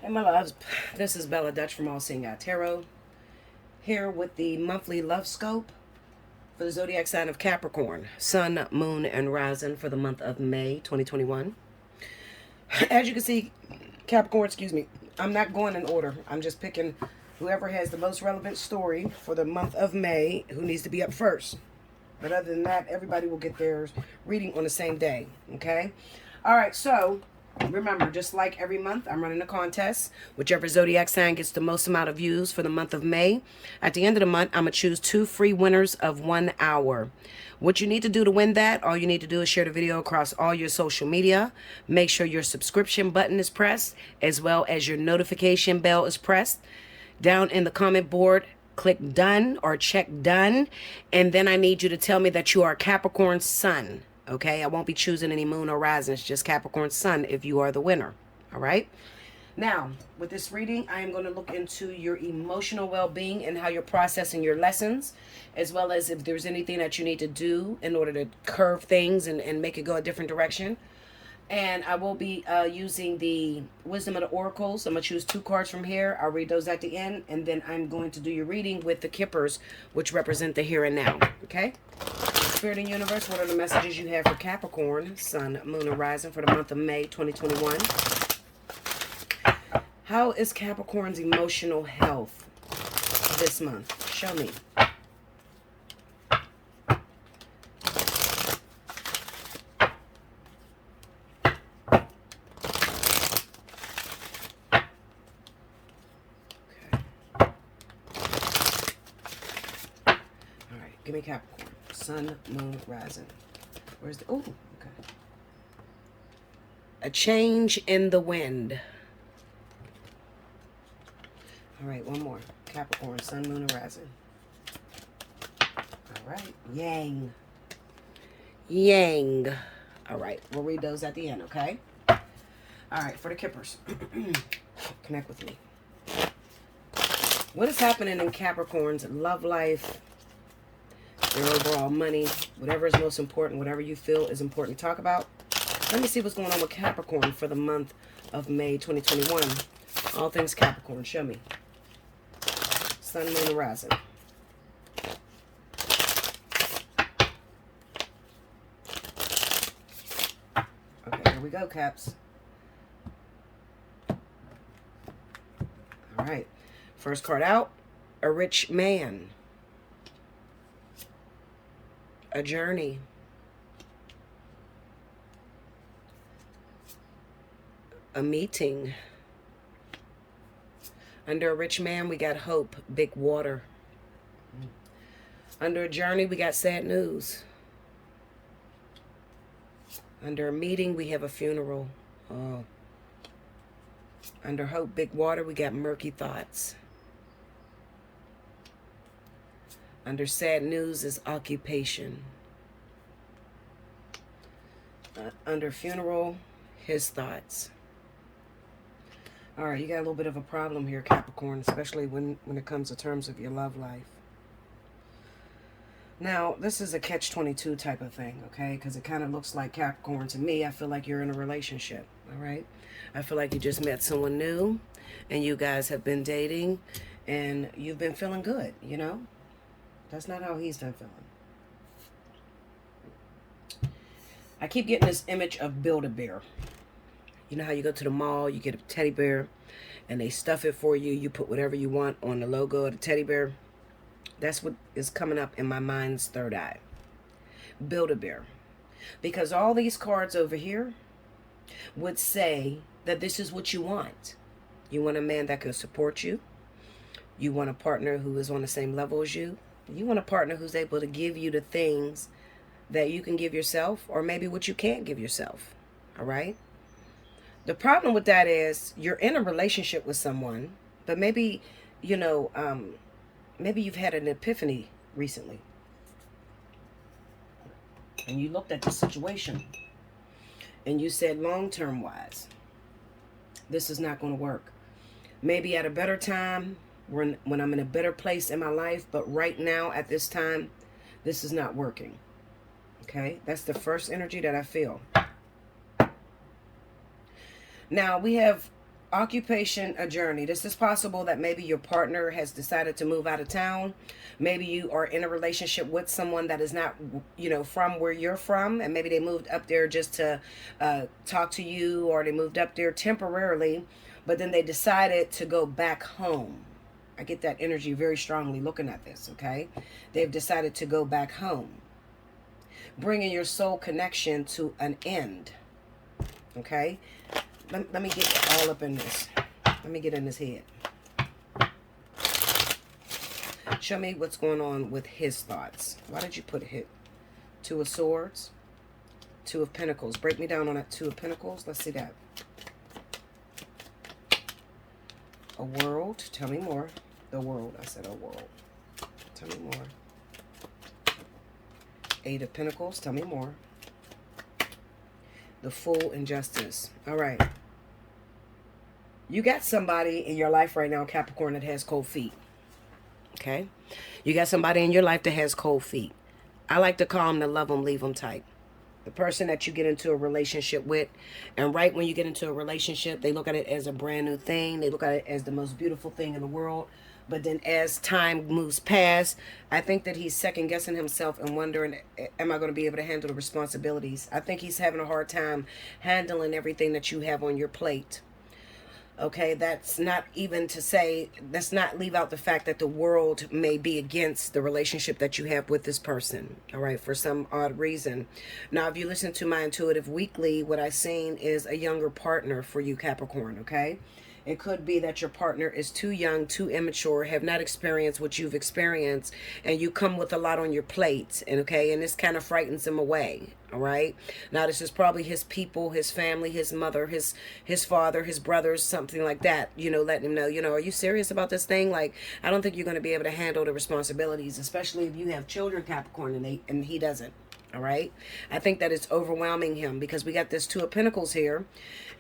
Hey my loves, this is Bella Dutch from Allseeingeyetarot, here with the monthly love scope for the zodiac sign of Capricorn, Sun, Moon, and Rising for the month of May 2021. As you can see, Capricorn, excuse me, I'm not going in order. I'm just picking whoever has the most relevant story for the month of May who needs to be up first. But other than that, everybody will get their reading on the same day, okay? All right, so remember, just like every month, I'm running a contest. Whichever zodiac sign gets the most amount of views for the month of May, at the end of the month, I'm going to choose 2 free winners of 1 hour. What you need to do to win that, all you need to do is share the video across all your social media. Make sure your subscription button is pressed, as well as your notification bell is pressed. Down in the comment board, click done or check done. And then I need you to tell me that you are Capricorn Sun. Okay, I won't be choosing any moon or rising. It's just Capricorn Sun if you are the winner. All right. Now, with this reading, I am going to look into your emotional well-being and how you're processing your lessons, as well as if there's anything that you need to do in order to curve things and make it go a different direction. And I will be using the Wisdom of the Oracles. I'm going to choose 2 cards from here. I'll read those at the end. And then I'm going to do your reading with the Kippers, which represent the here and now. Okay? Spirit and Universe, what are the messages you have for Capricorn, Sun, Moon, and Rising for the month of May 2021? How is Capricorn's emotional health this month? Show me. Give me Capricorn. Sun, Moon, Rising. Where's the... Oh, okay. A change in the wind. All right, one more. Capricorn, Sun, Moon, and Rising. All right. Yang. Yang. All right, we'll read those at the end, okay? All right, for the Kippers. Connect with me. What is happening in Capricorn's love life, their overall money, whatever is most important, whatever you feel is important to talk about? Let me see what's going on with Capricorn for the month of May 2021. All things Capricorn, show me. Sun, Moon, and Rising. Okay, here we go, Caps. All right. First card out, a rich man. A journey. A meeting. Under a rich man, we got hope, big water. Under a journey, we got sad news. Under a meeting, we have a funeral. Oh. Under hope, big water, we got murky thoughts. Under sad news is occupation. Under funeral, his thoughts. All right, you got a little bit of a problem here, Capricorn, especially when it comes to terms of your love life. Now, this is a catch-22 type of thing, okay? Because it kind of looks like Capricorn to me. I feel like you're in a relationship, all right? I feel like you just met someone new, and you guys have been dating, and you've been feeling good, you know? That's not how he's been feeling. I keep getting this image of Build-A-Bear. You know how you go to the mall, you get a teddy bear, and they stuff it for you. You put whatever you want on the logo of the teddy bear. That's what is coming up in my mind's third eye. Build-A-Bear. Because all these cards over here would say that this is what you want. You want a man that can support you. You want a partner who is on the same level as you. You want a partner who's able to give you the things that you can give yourself, or maybe what you can't give yourself. All right? The problem with that is you're in a relationship with someone, but maybe, you know, maybe you've had an epiphany recently. And you looked at the situation and you said, long-term wise, this is not going to work. Maybe at a better time, when I'm in a better place in my life, but right now at this time, this is not working. Okay, that's the first energy that I feel. Now we have Occupation, a journey. This is possible that maybe your partner has decided to move out of town. Maybe you are in a relationship with someone that is not, from where you're from, and maybe they moved up there just to talk to you, or they moved up there temporarily, but then they decided to go back home. I get that energy very strongly looking at this, okay? They've decided to go back home, bringing your soul connection to an end, okay? Let me get all up in this. Let me get in his head. Show me what's going on with his thoughts. Why did you put hit? Two of Swords. Two of Pentacles. Break me down on that Two of Pentacles. Let's see that. A World. Tell me more. The World. I said a World. Tell me more. Eight of Pentacles. Tell me more. The Fool and Justice. All right. You got somebody in your life right now, Capricorn, that has cold feet. Okay? You got somebody in your life that has cold feet. I like to call them the love them, leave them type. The person that you get into a relationship with, and right when you get into a relationship, they look at it as a brand new thing. They look at it as the most beautiful thing in the world. But then as time moves past, I think that he's second guessing himself and wondering, am I going to be able to handle the responsibilities? I think he's having a hard time handling everything that you have on your plate. Okay, that's not even to say, let's not leave out the fact that the world may be against the relationship that you have with this person, all right, for some odd reason. Now, if you listen to my Intuitive Weekly, what I've seen is a younger partner for you, Capricorn, okay? It could be that your partner is too young, too immature, have not experienced what you've experienced, and you come with a lot on your plate, and okay, and this kind of frightens him away, all right? Now, this is probably his people, his family, his mother, his father, his brothers, something like that, letting him know, are you serious about this thing? Like, I don't think you're going to be able to handle the responsibilities, especially if you have children, Capricorn, and he doesn't. All right. I think that it's overwhelming him because we got this Two of Pentacles here.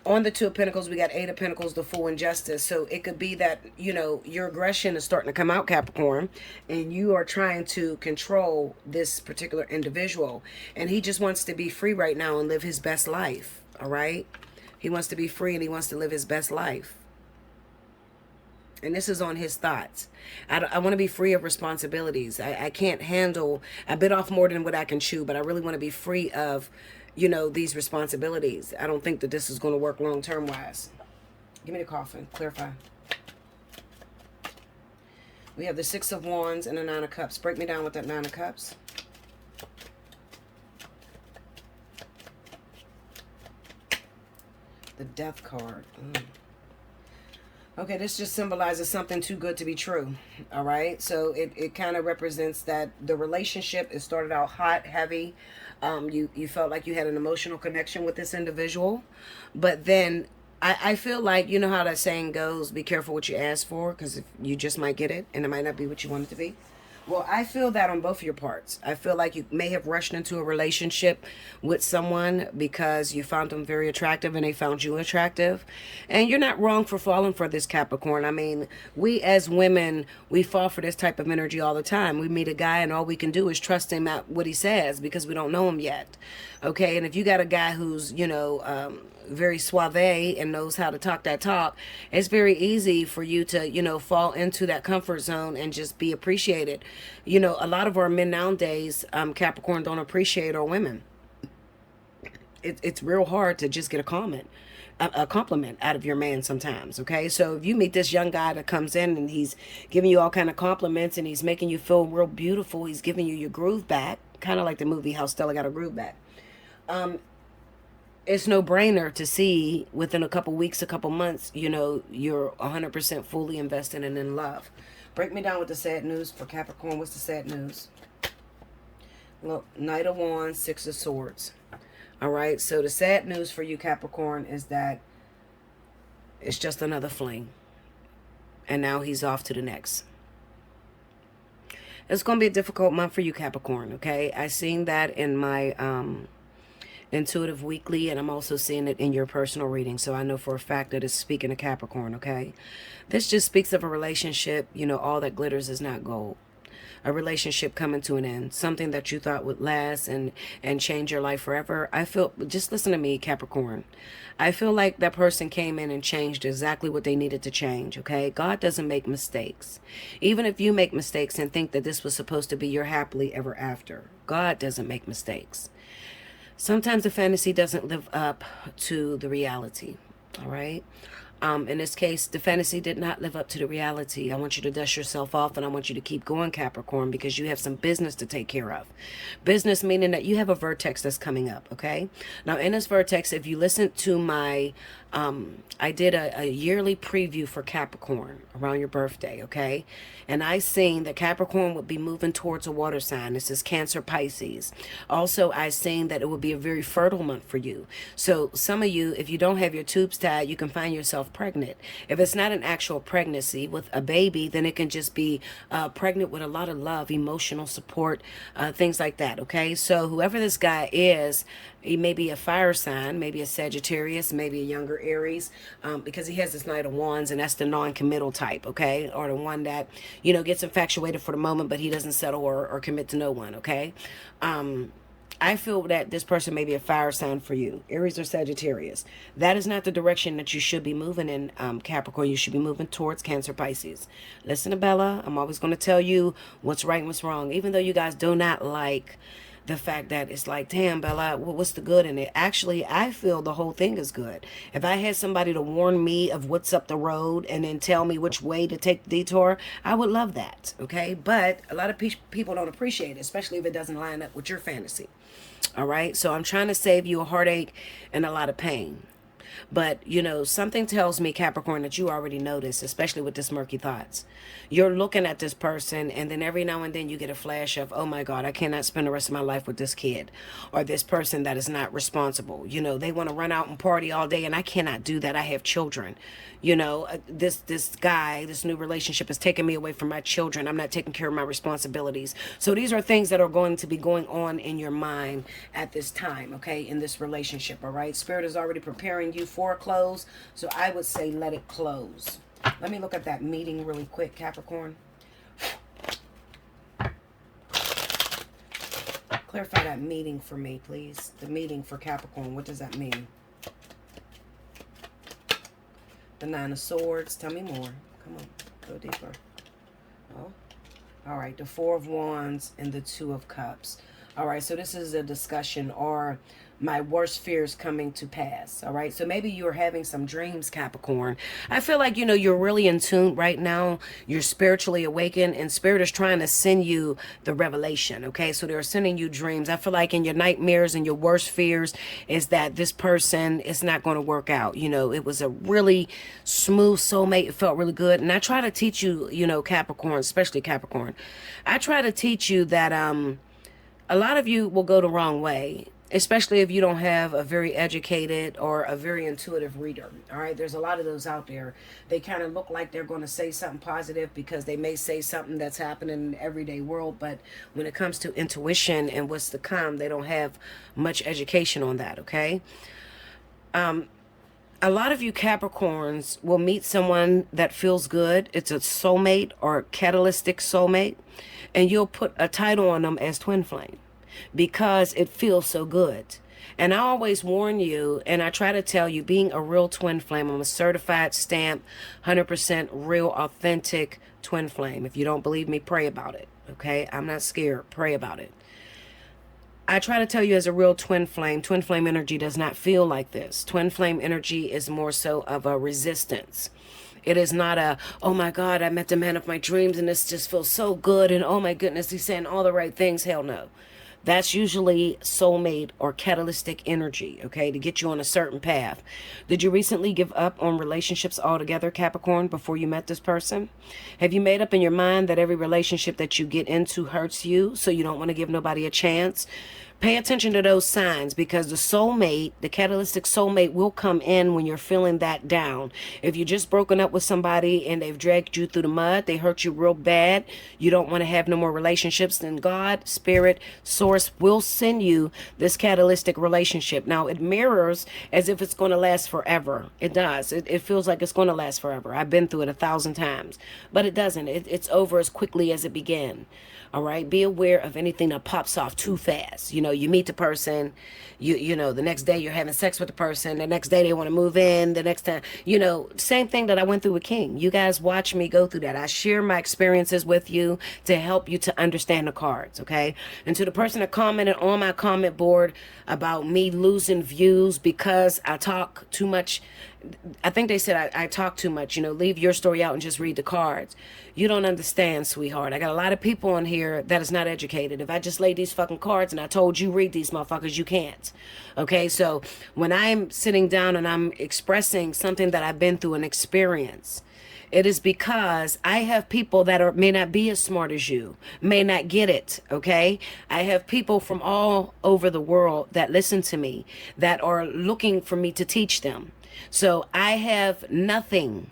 On the Two of Pentacles, we got Eight of Pentacles, the Fool and Justice. So it could be that, your aggression is starting to come out, Capricorn, and you are trying to control this particular individual. And he just wants to be free right now and live his best life. All right. He wants to be free and he wants to live his best life. And this is on his thoughts. I want to be free of responsibilities. I can't handle, I bit off more than what I can chew, but I really want to be free of, these responsibilities. I don't think that this is going to work long-term wise. Give me the coffin. Clarify. We have the Six of Wands and the Nine of Cups. Break me down with that Nine of Cups. The Death card. Okay, this just symbolizes something too good to be true, all right? So it kind of represents that the relationship, it started out hot, heavy. You felt like you had an emotional connection with this individual. But then I feel like, you know how that saying goes, be careful what you ask for, because you just might get it, and it might not be what you want it to be. Well, I feel that on both of your parts. I feel like you may have rushed into a relationship with someone because you found them very attractive and they found you attractive. And you're not wrong for falling for this, Capricorn. I mean, we as women, we fall for this type of energy all the time. We meet a guy and all we can do is trust him at what he says because we don't know him yet. Okay, and if you got a guy who's, very suave and knows how to talk that talk, it's very easy for you to, fall into that comfort zone and just be appreciated. A lot of our men nowadays, Capricorn, don't appreciate our women. It's real hard to just get a compliment out of your man sometimes, okay? So if you meet this young guy that comes in and he's giving you all kind of compliments and he's making you feel real beautiful, he's giving you your groove back, kind of like the movie How Stella Got Her Groove Back. It's no brainer to see within a couple weeks, a couple months, you're 100% fully invested and in love. Break me down with the sad news for Capricorn. What's the sad news? Look, Knight of Wands, Six of Swords. All right, so the sad news for you, Capricorn, is that it's just another fling. And now he's off to the next. It's going to be a difficult month for you, Capricorn, okay? I seen that in my Intuitive Weekly, and I'm also seeing it in your personal reading, so I know for a fact that it's speaking to Capricorn, okay? This just speaks of a relationship, all that glitters is not gold. a relationship coming to an end, something that you thought would last and change your life forever. I feel, just listen to me, Capricorn. I feel like that person came in and changed exactly what they needed to change, okay? God doesn't make mistakes. Even if you make mistakes and think that this was supposed to be your happily ever after, God doesn't make mistakes. Sometimes the fantasy doesn't live up to the reality, all right? In this case, the fantasy did not live up to the reality. I want you to dust yourself off, and I want you to keep going, Capricorn, because you have some business to take care of. Business meaning that you have a vertex that's coming up, okay? Now, in this vertex, if you listen to my, I did a yearly preview for Capricorn around your birthday, okay? And I seen that Capricorn would be moving towards a water sign. This is Cancer, Pisces. Also, I seen that it would be a very fertile month for you. So some of you, if you don't have your tubes tied, you can find yourself pregnant. If it's not an actual pregnancy with a baby, then it can just be pregnant with a lot of love, emotional support, things like that, okay? So whoever this guy is, he may be a fire sign, maybe a Sagittarius, maybe a younger Aries, because he has this Knight of Wands, and that's the non-committal type, okay? Or the one that, you know, gets infatuated for the moment, but he doesn't settle or commit to no one, okay? I feel that this person may be a fire sign for you, Aries or Sagittarius. That is not the direction that you should be moving in, Capricorn. You should be moving towards Cancer, Pisces. Listen to Bella. I'm always going to tell you what's right and what's wrong, even though you guys do not like the fact that it's like, damn, Bella, what's the good in it? Actually, I feel the whole thing is good. If I had somebody to warn me of what's up the road and then tell me which way to take the detour, I would love that, okay? But a lot of people don't appreciate it, especially if it doesn't line up with your fantasy, all right? So I'm trying to save you a heartache and a lot of pain. But, you know, something tells me, Capricorn, that you already know this, especially with this murky thoughts. You're looking at this person, and then every now and then you get a flash of, oh my God, I cannot spend the rest of my life with this kid or this person that is not responsible. You know, they want to run out and party all day, and I cannot do that. I have children. You know, this guy, this new relationship is taking me away from my children. I'm not taking care of my responsibilities. So these are things that are going to be going on in your mind at this time, okay, in this relationship, all right? Spirit is already preparing you for a close, so I would say let it close. Let me look at that meeting really quick, Capricorn. Clarify that meeting for me, please. The meeting for Capricorn, what does that mean? The Nine of Swords, tell me more. Come on, go deeper. Oh, all right, the Four of Wands and the Two of Cups. All right, so this is a discussion or my worst fears coming to pass. All right, so maybe you're having some dreams, Capricorn. I feel like, you know, you're really in tune right now. You're spiritually awakened, and Spirit is trying to send you the revelation, okay? So they're sending you dreams. I feel like in your nightmares and your worst fears is that this person is not going to work out. You know, it was a really smooth soulmate. It felt really good. And I try to teach you, you know, Capricorn, especially Capricorn, I try to teach you that a lot of you will go the wrong way, especially if you don't have a very educated or a very intuitive reader. All right, there's a lot of those out there. They kind of look like they're going to say something positive because they may say something that's happening in the everyday world, but when it comes to intuition and what's to come, they don't have much education on that, okay? A lot of you Capricorns will meet someone that feels good. It's a soulmate or catalytic soulmate, and you'll put a title on them as twin flame because it feels so good. And I always warn you, and I try to tell you, being a real twin flame, I'm a certified, stamped, 100% real, authentic twin flame. If you don't believe me, pray about it, okay? I'm not scared. Pray about it. I try to tell you, as a real twin flame energy does not feel like this. Twin flame energy is more so of a resistance. It is not a, oh my God, I met the man of my dreams and this just feels so good and oh my goodness, he's saying all the right things. Hell no. That's usually soulmate or catalytic energy, okay, to get you on a certain path. Did you recently give up on relationships altogether, Capricorn, before you met this person? Have you made up in your mind that every relationship that you get into hurts you, so you don't want to give nobody a chance? Pay attention to those signs, because the soulmate, the catalytic soulmate, will come in when you're feeling that down. If you just broken up with somebody and they've dragged you through the mud, they hurt you real bad, you don't want to have no more relationships, then God, Spirit, Source will send you this catalytic relationship. Now, it mirrors as if it's going to last forever. It does. It feels like it's going to last forever. I've been through it 1,000 times, but it doesn't. It's over as quickly as it began. All right. Be aware of anything that pops off too fast. You know, you meet the person, you know, the next day you're having sex with the person. The next day they want to move in. The next time, you know, same thing that I went through with King. You guys watch me go through that. I share my experiences with you to help you to understand the cards. Okay. And to the person that commented on my comment board about me losing views because I talk too much, I think they said I talk too much, you know, leave your story out and just read the cards. You don't understand, sweetheart. I got a lot of people on here that is not educated. If I just laid these fucking cards and I told you read these motherfuckers, you can't. Okay, so when I'm sitting down and I'm expressing something that I've been through an experience, it is because I have people that may not be as smart as you, may not get it, okay? I have people from all over the world that listen to me, that are looking for me to teach them. So I have nothing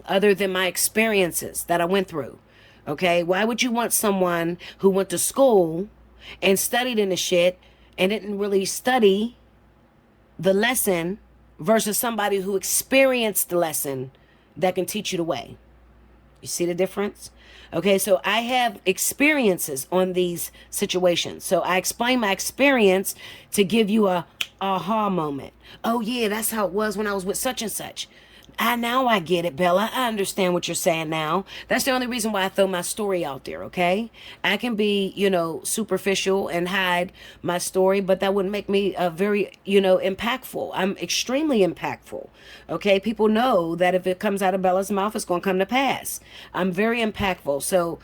other than my experiences that I went through, okay? Why would you want someone who went to school and studied in the shit and didn't really study the lesson versus somebody who experienced the lesson that can teach you the way? You see the difference? Okay, so I have experiences on these situations. So I explain my experience to give you a aha moment. Oh yeah, that's how it was when I was with such and such. Now I get it, Bella. I understand what you're saying now. That's the only reason why I throw my story out there, okay? I can be, you know, superficial and hide my story, but that wouldn't make me very, you know, impactful. I'm extremely impactful, okay? People know that if it comes out of Bella's mouth, it's going to come to pass. I'm very impactful. So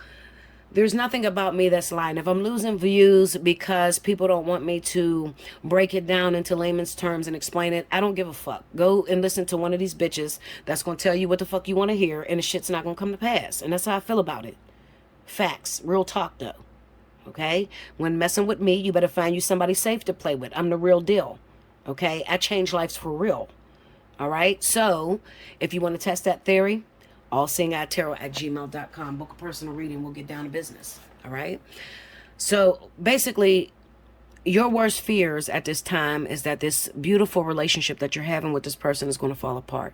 there's nothing about me that's lying. If I'm losing views because people don't want me to break it down into layman's terms and explain it, I don't give a fuck. Go and listen to one of these bitches that's going to tell you what the fuck you want to hear, and the shit's not going to come to pass. And that's how I feel about it. Facts. Real talk, though. Okay? When messing with me, you better find you somebody safe to play with. I'm the real deal. Okay? I change lives for real. All right? So, if you want to test that theory, Allseeingeyetarot@gmail.com. Book a personal reading. We'll get down to business. All right. So basically, your worst fears at this time is that this beautiful relationship that you're having with this person is going to fall apart.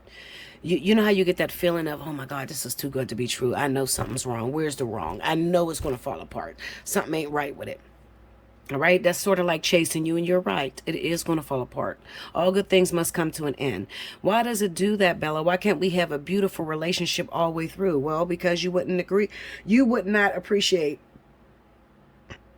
You know how you get that feeling of, oh my God, this is too good to be true. I know something's wrong. Where's the wrong? I know it's going to fall apart. Something ain't right with it. All right, that's sort of like chasing you, and you're right. It is going to fall apart. All good things must come to an end. Why does it do that, Bella? Why can't we have a beautiful relationship all the way through? Well, because you wouldn't agree. You would not appreciate,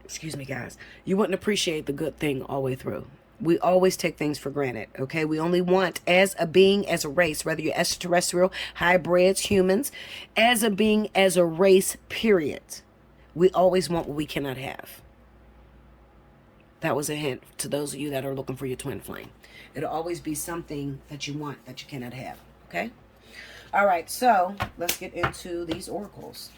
excuse me, guys. You wouldn't appreciate the good thing all the way through. We always take things for granted, okay? We only want, as a being, as a race, whether you're extraterrestrial, hybrids, humans, as a being, as a race, period. We always want what we cannot have. That was a hint to those of you that are looking for your twin flame. It'll always be something that you want that you cannot have. Okay? All right, so let's get into these oracles.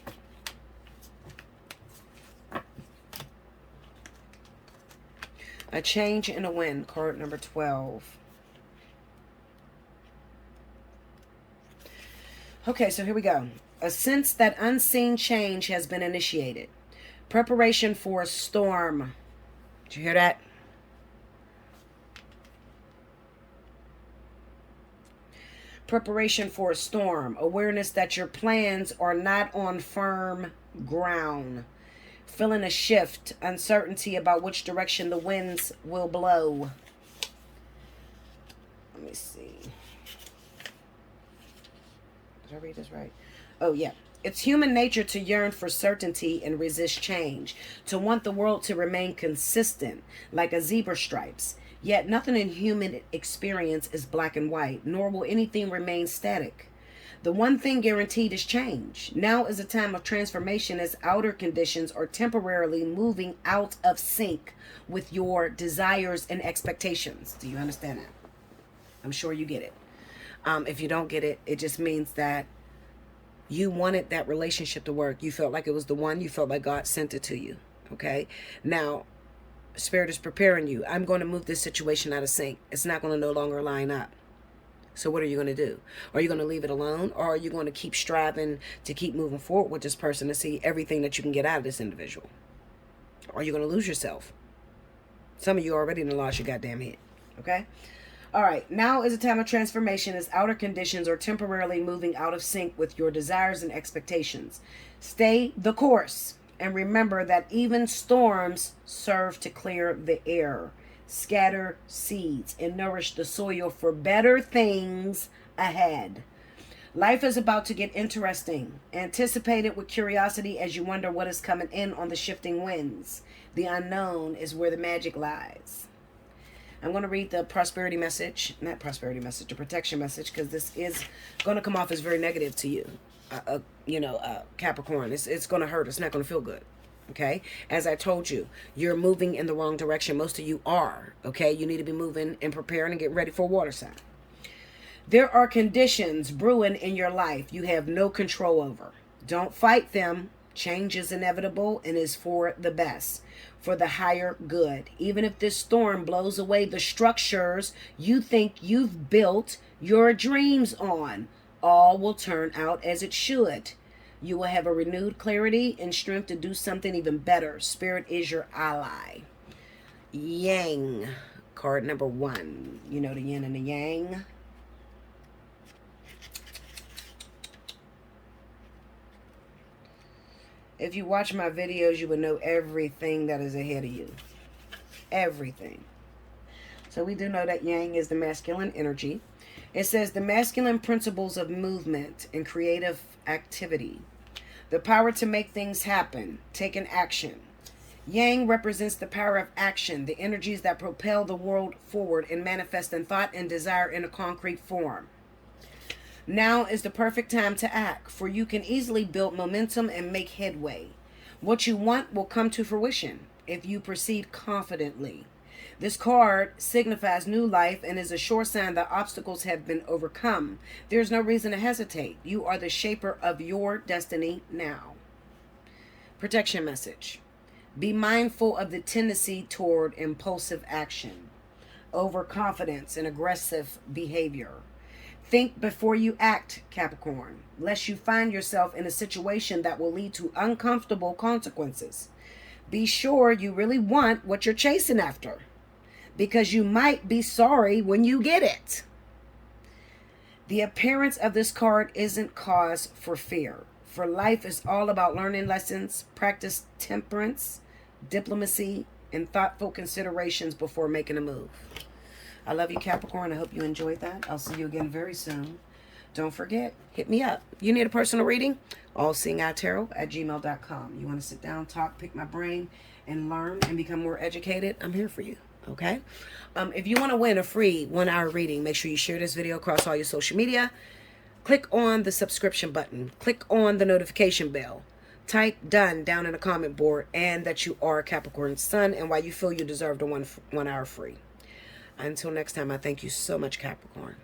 A change in a wind, card number 12. Okay, so here we go. A sense that unseen change has been initiated. Preparation for a storm. Did you hear that? Preparation for a storm. Awareness that your plans are not on firm ground. Feeling a shift. Uncertainty about which direction the winds will blow. Let me see. Did I read this right? Oh, yeah. It's human nature to yearn for certainty and resist change, to want the world to remain consistent, like a zebra stripes. Yet nothing in human experience is black and white, nor will anything remain static. The one thing guaranteed is change. Now is a time of transformation as outer conditions are temporarily moving out of sync with your desires and expectations. Do you understand that? I'm sure you get it. If you don't get it, it just means that you wanted that relationship to work. You felt like it was the one. You felt like God sent it to you. Okay? Now, Spirit is preparing you. I'm going to move this situation out of sync. It's not going to no longer line up. So what are you going to do? Are you going to leave it alone? Or are you going to keep striving to keep moving forward with this person to see everything that you can get out of this individual? Or are you going to lose yourself? Some of you already done lost your goddamn head. Okay? All right. Now is a time of transformation as outer conditions are temporarily moving out of sync with your desires and expectations. Stay the course. And remember that even storms serve to clear the air, scatter seeds, and nourish the soil for better things ahead. Life is about to get interesting. Anticipate it with curiosity as you wonder what is coming in on the shifting winds. The unknown is where the magic lies. I'm going to read the prosperity message, not prosperity message, the protection message, because this is going to come off as very negative to you. Capricorn, it's going to hurt. It's not going to feel good. Okay. As I told you, you're moving in the wrong direction. Most of you are. Okay. You need to be moving and preparing and getting ready for a water sign. There are conditions brewing in your life you have no control over. Don't fight them. Change is inevitable and is for the best, for the higher good. Even if this storm blows away the structures you think you've built your dreams on, all will turn out as it should. You will have a renewed clarity and strength to do something even better. Spirit is your ally. Yang, card number 1. You know the yin and the yang. If you watch my videos, you would know everything that is ahead of you. Everything. So we do know that yang is the masculine energy. It says the masculine principles of movement and creative activity. The power to make things happen. Taking action. Yang represents the power of action. The energies that propel the world forward and manifest in thought and desire in a concrete form. Now is the perfect time to act, for you can easily build momentum and make headway. What you want will come to fruition if you proceed confidently. This card signifies new life and is a sure sign that obstacles have been overcome. There's no reason to hesitate. You are the shaper of your destiny now. Protection message. Be mindful of the tendency toward impulsive action, overconfidence, and aggressive behavior. Think before you act, Capricorn, lest you find yourself in a situation that will lead to uncomfortable consequences. Be sure you really want what you're chasing after, because you might be sorry when you get it. The appearance of this card isn't cause for fear, for life is all about learning lessons, practice temperance, diplomacy, and thoughtful considerations before making a move. I love you, Capricorn. I hope you enjoyed that. I'll see you again very soon. Don't forget, hit me up. You need a personal reading? Allseeingeyetarot@gmail.com. You want to sit down, talk, pick my brain, and learn and become more educated? I'm here for you. Okay? If you want to win a free 1-hour reading, make sure you share this video across all your social media. Click on the subscription button. Click on the notification bell. Type done down in the comment board and that you are Capricorn's sun and why you feel you deserve the 1 hour free. Until next time, I thank you so much, Capricorn.